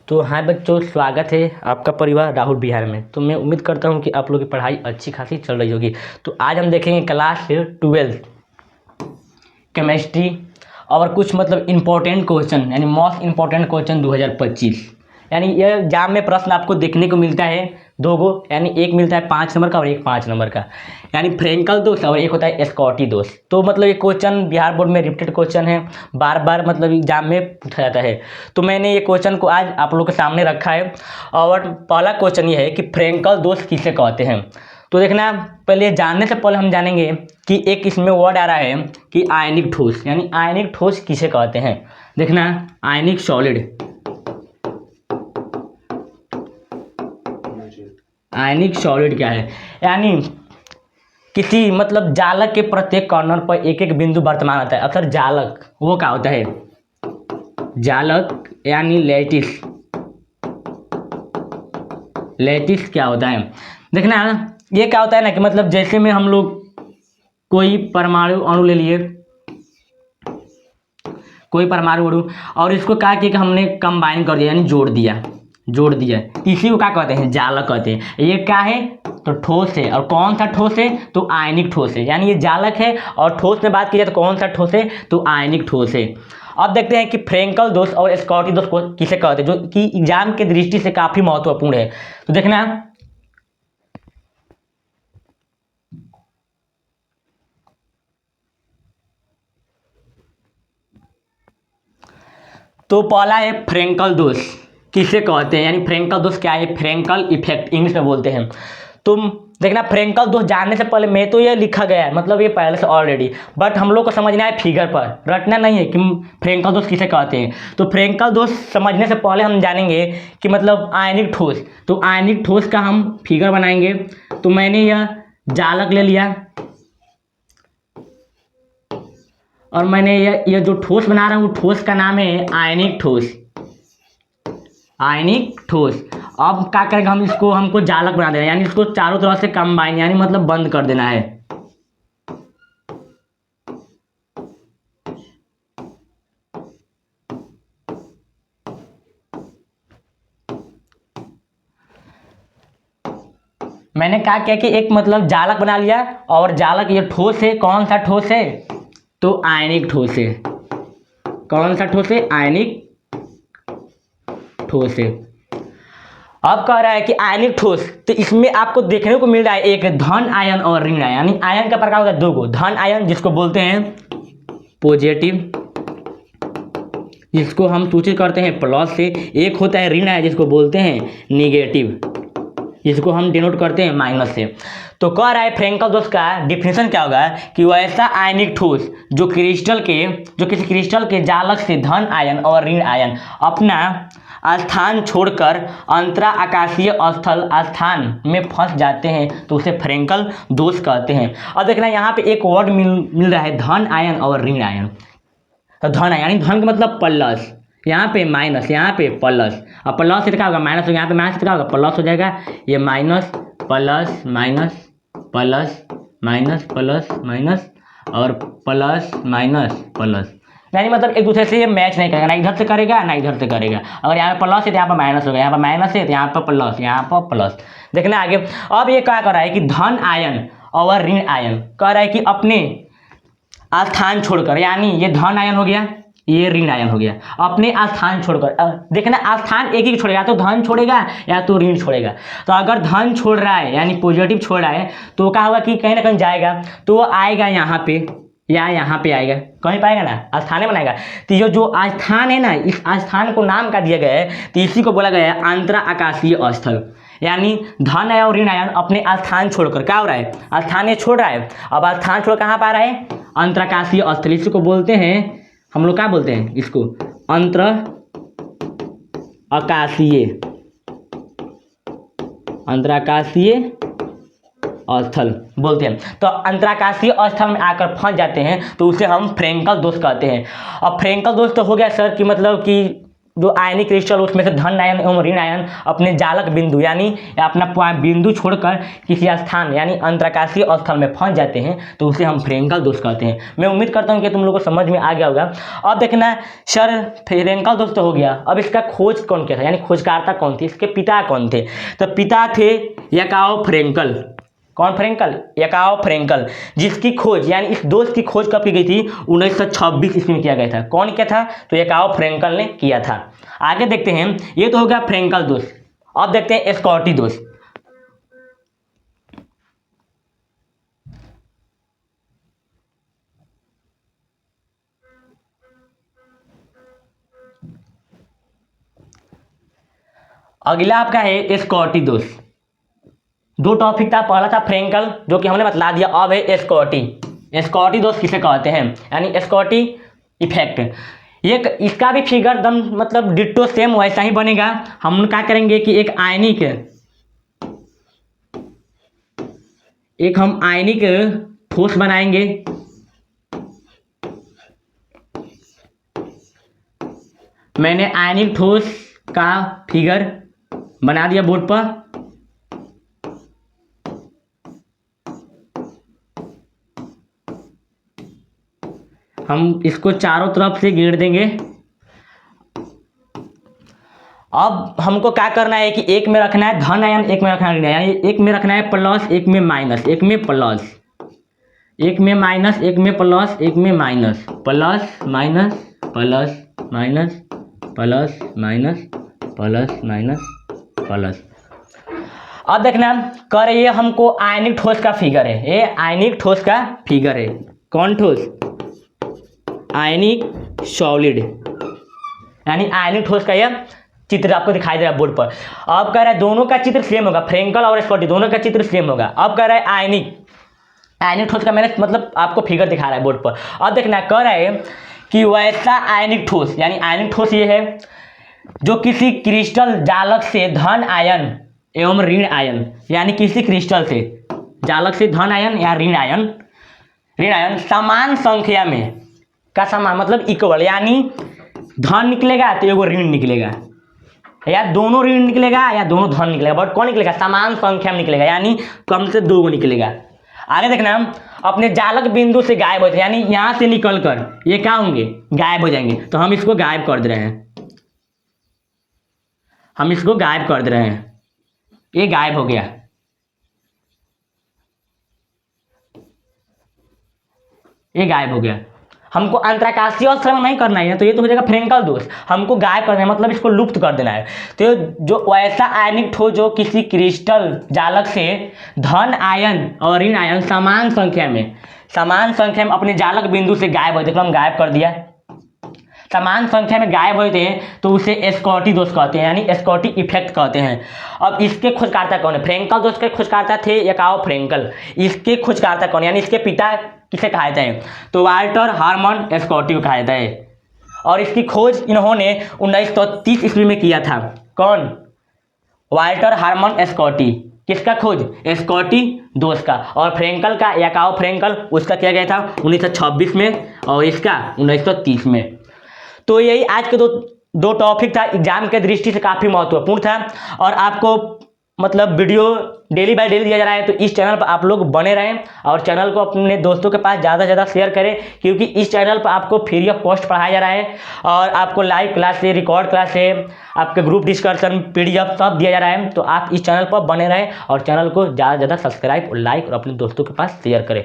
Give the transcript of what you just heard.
तो हाँ बच्चों, स्वागत है आपका परिवार राहुल बिहार में। तो मैं उम्मीद करता हूँ कि आप लोग की पढ़ाई अच्छी खासी चल रही होगी। तो आज हम देखेंगे क्लास 12 केमिस्ट्री और कुछ इम्पोर्टेंट क्वेश्चन यानी मोस्ट इम्पोर्टेंट क्वेश्चन 2025। यानी ये एग्जाम में प्रश्न आपको देखने को मिलता है दो गो, यानी एक मिलता है 5 नंबर का और एक 5 नंबर का, यानी फ्रेंकल दोष और एक होता है स्कॉटी दोष। तो ये क्वेश्चन बिहार बोर्ड में रिपीटेड क्वेश्चन है, बार बार एग्जाम में पूछा जाता है। तो मैंने ये क्वेश्चन को आज आप लोगों के सामने रखा है और पहला क्वेश्चन ये है कि फ्रेंकल दोष किसे कहते हैं। तो देखना, पहले जानने से पहले हम जानेंगे कि एक इसमें वर्ड आ रहा है कि आयनिक ठोस, यानी आयनिक ठोस किसे कहते हैं। देखना, आयनिक सॉलिड, आयनिक सॉलिड क्या है, यानी किसी जालक के प्रत्येक कॉर्नर पर एक एक बिंदु वर्तमान आता है। अक्सर जालक वो क्या होता है, जालक यानी लैटिस, लैटिस क्या होता है। देखना, ये क्या होता है ना कि जैसे में हम लोग कोई परमाणु अणु ले लिए, कोई परमाणु अणु, और इसको क्या किया कि हमने कंबाइन कर दिया यानी जोड़ दिया, इसी को क्या कहते हैं, जालक कहते हैं। ये क्या है तो ठोस है, और कौन सा ठोस है तो आयनिक ठोस है। यानी ये जालक है और ठोस में बात की जाए तो कौन सा ठोस है तो आयनिक ठोस है। अब देखते हैं कि फ्रेंकल दोष और स्कॉटी दोष को किसे कहते हैं, जो कि एग्जाम की दृष्टि से काफी महत्वपूर्ण है। तो देखना, तो पहला है फ्रेंकल दोष किसे कहते हैं, यानी फ्रेंकल दोष क्या है, फ्रेंकल इफेक्ट इंग्लिश में बोलते हैं। तुम देखना, फ्रेंकल दोष जानने से पहले मैं तो ये लिखा गया है, ये पहले से ऑलरेडी, बट हम लोग को समझना है फिगर पर, रटना नहीं है कि फ्रेंकल दोष किसे कहते हैं। तो फ्रेंकल दोष समझने से पहले हम जानेंगे कि आयनिक ठोस, तो आयनिक ठोस का हम फिगर बनाएंगे। तो मैंने यह जालक ले लिया और मैंने यह जो ठोस बना रहा हूँ ठोस का नाम है आयनिक ठोस, आयनिक ठोस। अब क्या करेंगे हम इसको, हमको जालक बना देना, यानी इसको चारों तरफ से कंबाइन यानी बंद कर देना है। मैंने क्या किया कि एक जालक बना लिया, और जालक ये ठोस है, कौन सा ठोस है तो आयनिक ठोस है। कौन सा ठोस है, आयनिक ठोस है। अब कह रहा है कि आयनिक ठोस, तो इसमें आपको देखने को मिल रहा है एक धन आयन और ऋण आयन, यानी आयन का प्रकार होता है दो गो, धन आयन जिसको बोलते हैं पॉजिटिव, जिसको हम सूचित करते हैं प्लस से, एक होता है ऋण आयन जिसको बोलते हैं निगेटिव, जिसको हम डिनोट करते हैं माइनस से। तो कह रहा है फ्रेंकल दोष का डिफिनेशन क्या होगा कि वैसा आयनिक ठोस जो किसी क्रिस्टल के जालक से धन आयन और ऋण आयन अपना स्थान छोड़कर अंतरा आकाशीय स्थल स्थान में फंस जाते हैं, तो उसे फ्रेंकल दोष कहते हैं। अब देखना, यहाँ पे एक वर्ड मिल रहा है धन आयन और ऋण आयन। तो धन आयन यानी धन का प्लस, यहाँ पे माइनस, यहाँ पे प्लस, और प्लस से क्या होगा माइनस होगा, यहाँ पे माइनस से क्या होगा प्लस हो जाएगा। ये minus plus minus plus minus plus minus और प्लस माइनस प्लस, यानी एक दूसरे से ये मैच नहीं करेगा, ना इधर से करेगा ना इधर से करेगा। अगर यहाँ पे प्लस है तो यहाँ पर माइनस होगा, यहाँ पर माइनस है तो यहाँ पर प्लस, यहाँ पर प्लस। देखना आगे, अब ये क्या कर रहा है कि धन आयन और ऋण आयन कह रहा है कि अपने स्थान छोड़कर, यानी ये धन आयन हो गया, ये ऋण आयन हो गया, अपने स्थान छोड़कर। देखना, स्थान एक ही छोड़ेगा, तो धन छोड़ेगा या तो ऋण छोड़ेगा। तो अगर धन छोड़ रहा है यानी पॉजिटिव छोड़ रहा है, तो क्या होगा कि कहीं ना कहीं जाएगा, तो वो आएगा यहाँ पे या यहाँ पे आएगा, कहीं पाएगा ना, स्थान बनाएगा। तो ये जो स्थान है ना, इस स्थान को नाम का दिया गया है, तो इसी को बोला गया है अंतरा आकाशीय स्थल। यानी धन आयन और ऋण आयन अपने स्थान छोड़कर क्या हो रहा है, स्थान ये छोड़ रहा है, अब स्थान छोड़ कहाँ पा रहा है, अंतराकाशीय स्थल। इसी को बोलते हैं हम लोग, क्या बोलते हैं इसको, अंतर आकाशीय, अंतराकाशीय स्थल बोलते हैं। तो अंतराकाशीय स्थल में आकर फंस जाते हैं, तो उसे हम फ्रेंकल दोष कहते हैं। अब फ्रेंकल दोष तो हो गया सर कि जो आयनिक क्रिस्टल उसमें से धन आयन एवं ऋण आयन अपने जालक बिंदु यानी अपना बिंदु छोड़कर किसी स्थान यानी अंतराकाशीय स्थल में फंस जाते हैं तो उसे हम फ्रेंकल दोष कहते हैं। मैं उम्मीद करता हूं कि तुम लोगों को समझ में आ गया होगा। अब देखना सर फ्रेंकल दोष तो हो गया, अब इसका खोज कौन किया था यानी खोजकर्ता कौन थे, इसके पिता कौन थे। तो पिता थे याकॉब फ्रेंकल। कौन फ्रेंकल? याकॉब फ्रेंकल, जिसकी खोज यानी इस दोष की खोज कब की गई थी? 1926 ईस्वी में किया गया था। कौन किया था? तो याकॉब फ्रेंकल ने किया था। आगे देखते हैं, ये तो हो गया फ्रेंकल दोष। अब देखते हैं स्कॉटी दोष। अगला आपका है स्कॉटी दोष। दो टॉपिक था, पहला था फ्रेंकल जो कि हमने बतला दिया, अब है स्कॉटी। स्कॉटी दोष किसे कहते हैं यानी स्कॉटी इफेक्ट। ये इसका भी फिगर दम मतलब डिट्टो सेम वैसा ही बनेगा। हम क्या करेंगे कि एक आयनिक ठोस बनाएंगे। मैंने आयनिक ठोस का फिगर बना दिया बोर्ड पर। हम इसको चारों तरफ से घेर देंगे। अब हमको क्या करना है कि एक में रखना है धन आयन, एक में रखना है ऋण आयन, यानी एक में रखना है प्लस, एक में माइनस, एक में प्लस, एक में माइनस, एक में प्लस, एक में minus, plus minus plus minus plus minus plus minus plus. अब देखना कर, ये हमको आयनिक ठोस का फिगर है, ये आयनिक ठोस का फिगर है। कौन ठोस? आयनिक सॉलिड यानी आयनिक ठोस का यह चित्र आपको दिखाई दे रहा है बोर्ड पर। अब कह रहा है दोनों का चित्र सेम होगा, फ्रेंकल और स्कॉटी दोनों का चित्र सेम होगा। अब कह रहा है आयनिक ठोस का मैंने मतलब आपको फिगर दिखा रहा है बोर्ड पर। अब देखना कह रहा है कि वैसा आयनिक ठोस यानी आयनिक ठोस ये है जो किसी क्रिस्टल जालक से धन आयन एवं ऋण आयन यानी किसी क्रिस्टल से जालक से धन आयन या ऋण आयन समान संख्या में का समान मतलब इक्वल, यानी धन निकलेगा तो एगो ऋण निकलेगा, या दोनों ऋण निकलेगा या दोनों धन निकलेगा, बट कौन निकलेगा? समान संख्या में निकलेगा, यानी कम से दो गो निकलेगा। आगे देखना अपने जालक बिंदु से गायब होते यानी यहां से निकलकर ये क्या होंगे? गायब हो जाएंगे। तो हम इसको गायब कर दे रहे हैं, हम इसको गायब कर दे रहे हैं। ये गायब हो गया, ये गायब हो गया। हमको अंतराकाशीय स्थल में नहीं करना है, तो ये तो हो जाएगा फ्रेंकल दोष। हमको गायब करना है मतलब इसको लुप्त कर देना है। तो जो वैसा आयनिक ठोस जो किसी क्रिस्टल जालक से धन आयन और ऋण आयन समान संख्या में अपने जालक बिंदु से गायब होते, तो हम गायब कर दिया। समान संख्या में गायब होते हैं तो उसे स्कॉटी दोष कहते हैं यानी स्कॉटी इफेक्ट कहते हैं। अब इसके खोजकर्ता कौन है? फ्रेंकल दोष के खोजकर्ता थे याकॉब फ्रेंकल। इसके खोजकर्ता कौन यानी इसके पिता किसे कहा जाता है? तो वाल्टर हरमन स्कॉटी को कहा जाता है। और इसकी खोज इन्होंने 1930 ईस्वी में किया था। कौन? Walter Hermann Schottky. किसका खोज? स्कॉटी दोष का। और फ्रेंकल का याकॉब फ्रेंकल उसका किया गया था 1926 में और इसका 1930 में। तो यही आज के दो टॉपिक था, एग्जाम के दृष्टि से काफ़ी महत्वपूर्ण था और आपको मतलब वीडियो डेली बाय डेली दिया जा रहा है। तो इस चैनल पर आप लोग बने रहें और चैनल को अपने दोस्तों के पास ज़्यादा से ज़्यादा शेयर करें, क्योंकि इस चैनल पर आपको फ्री ऑफ कॉस्ट पढ़ाया जा रहा है और आपको लाइव क्लास से, रिकॉर्ड क्लास से, आपके ग्रुप डिस्कशन, PDF सब दिया जा रहा है। तो आप इस चैनल पर बने रहें और चैनल को ज़्यादा से ज़्यादा सब्सक्राइब और लाइक और अपने दोस्तों के पास शेयर करें।